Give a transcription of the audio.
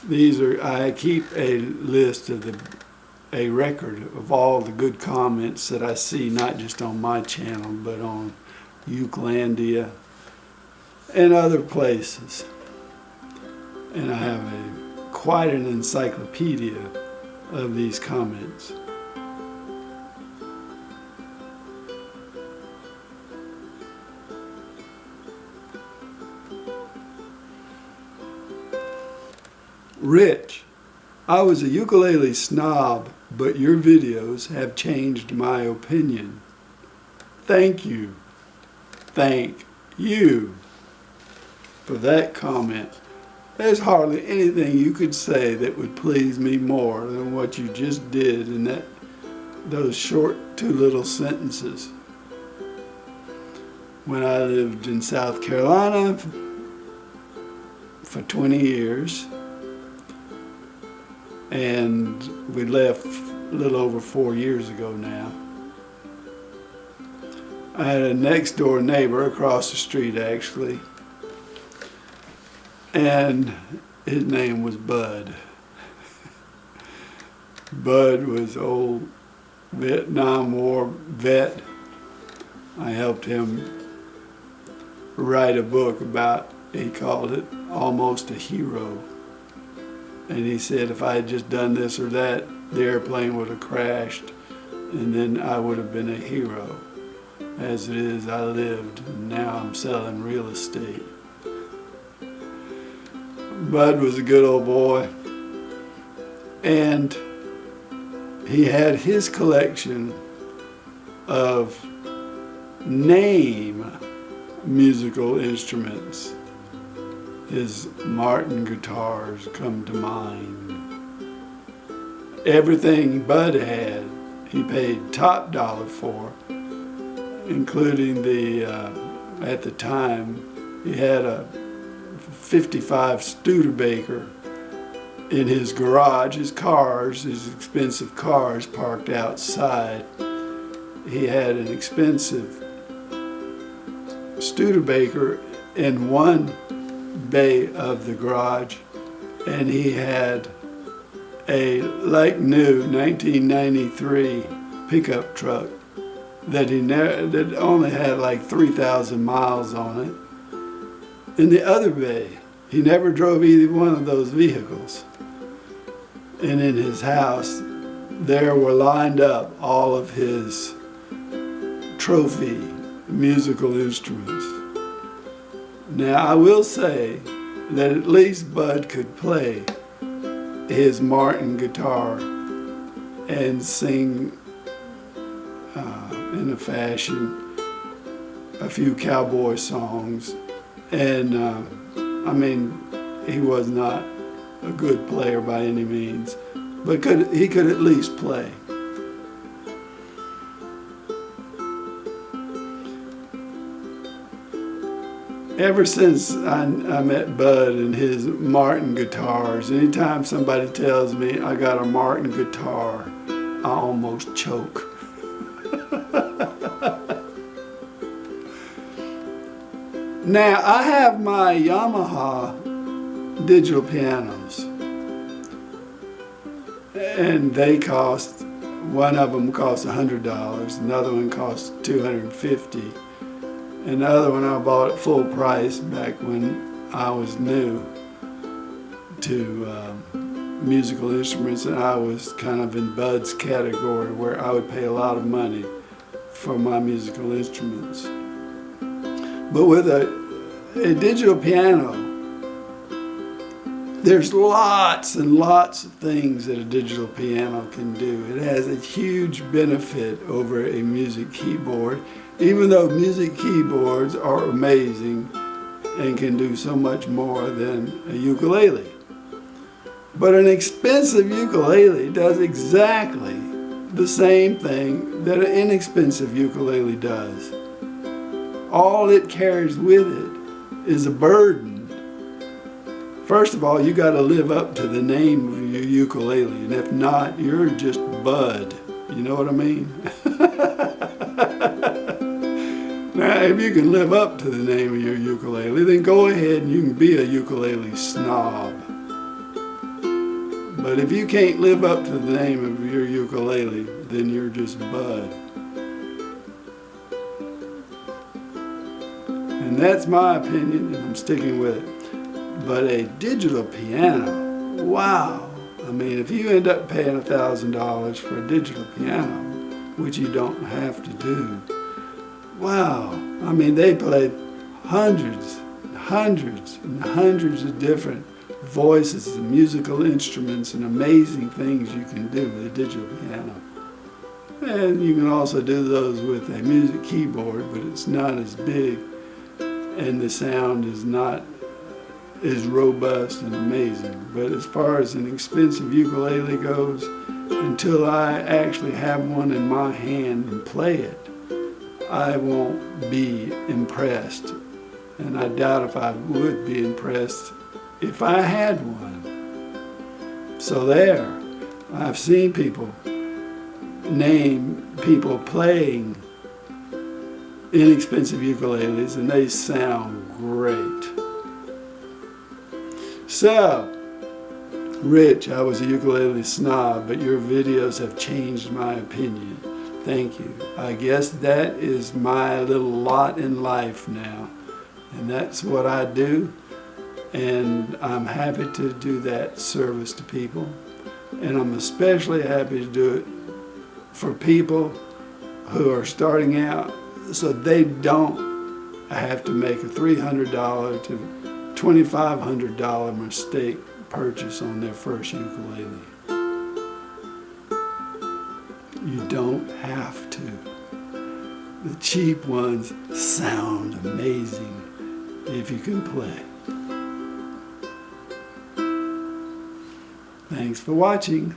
I keep a list of a record of all the good comments that I see, not just on my channel, but on Ukelandia and other places. And I have quite an encyclopedia of these comments. Rich, I was a ukulele snob, but your videos have changed my opinion. Thank you. Thank you for that comment. There's hardly anything you could say that would please me more than what you just did in those short two little sentences. When I lived in South Carolina for 20 years, and we left a little over 4 years ago now. I had a next door neighbor across the street actually, and his name was Bud. Bud was an old Vietnam War vet. I helped him write a book about, he called it Almost a Hero. And he said if I had just done this or that, the airplane would have crashed, and then I would have been a hero. As it is, I lived, and now I'm selling real estate. Bud was a good old boy, and he had his collection of name musical instruments. His Martin guitars come to mind. Everything Bud had, he paid top dollar for, including at the time, he had a 55 Studebaker in his garage, his expensive cars parked outside. He had an expensive Studebaker in one bay of the garage, and he had a like new 1993 pickup truck that only had like 3,000 miles on it. In the other bay, he never drove either one of those vehicles. And in his house, there were lined up all of his trophy musical instruments. Now, I will say that at least Bud could play his Martin guitar and sing in a fashion a few cowboy songs. And I mean, he was not a good player by any means, but he could at least play. Ever since I met Bud and his Martin guitars, anytime somebody tells me I got a Martin guitar, I almost choke. Now, I have my Yamaha digital pianos, and they cost, one of them costs $100, another one costs $250. And the other one I bought at full price back when I was new to musical instruments, and I was kind of in Bud's category where I would pay a lot of money for my musical instruments. But with a digital piano, there's lots and lots of things that a digital piano can do. It has a huge benefit over a music keyboard, even though music keyboards are amazing and can do so much more than a ukulele. But an expensive ukulele does exactly the same thing that an inexpensive ukulele does. All it carries with it is a burden. First of all, you got to live up to the name of your ukulele, and if not, you're just Bud. You know what I mean? Now, if you can live up to the name of your ukulele, then go ahead and you can be a ukulele snob. But if you can't live up to the name of your ukulele, then you're just Bud. And that's my opinion, and I'm sticking with it. But a digital piano, wow. I mean, if you end up paying $1,000 for a digital piano, which you don't have to do, wow. I mean, they played hundreds and hundreds of different voices and musical instruments and amazing things you can do with a digital piano. And you can also do those with a music keyboard, but it's not as big and the sound is not as robust and amazing. But as far as an expensive ukulele goes, until I actually have one in my hand and play it, I won't be impressed. And I doubt if I would be impressed if I had one. So there, I've seen people name people playing inexpensive ukuleles and they sound great. So, Rich, I was a ukulele snob, but your videos have changed my opinion. Thank you. I guess that is my little lot in life now. And that's what I do. And I'm happy to do that service to people. And I'm especially happy to do it for people who are starting out so they don't have to make a $300 to $2,500 mistake purchase on their first ukulele. You don't have to. The cheap ones sound amazing if you can play. Thanks for watching.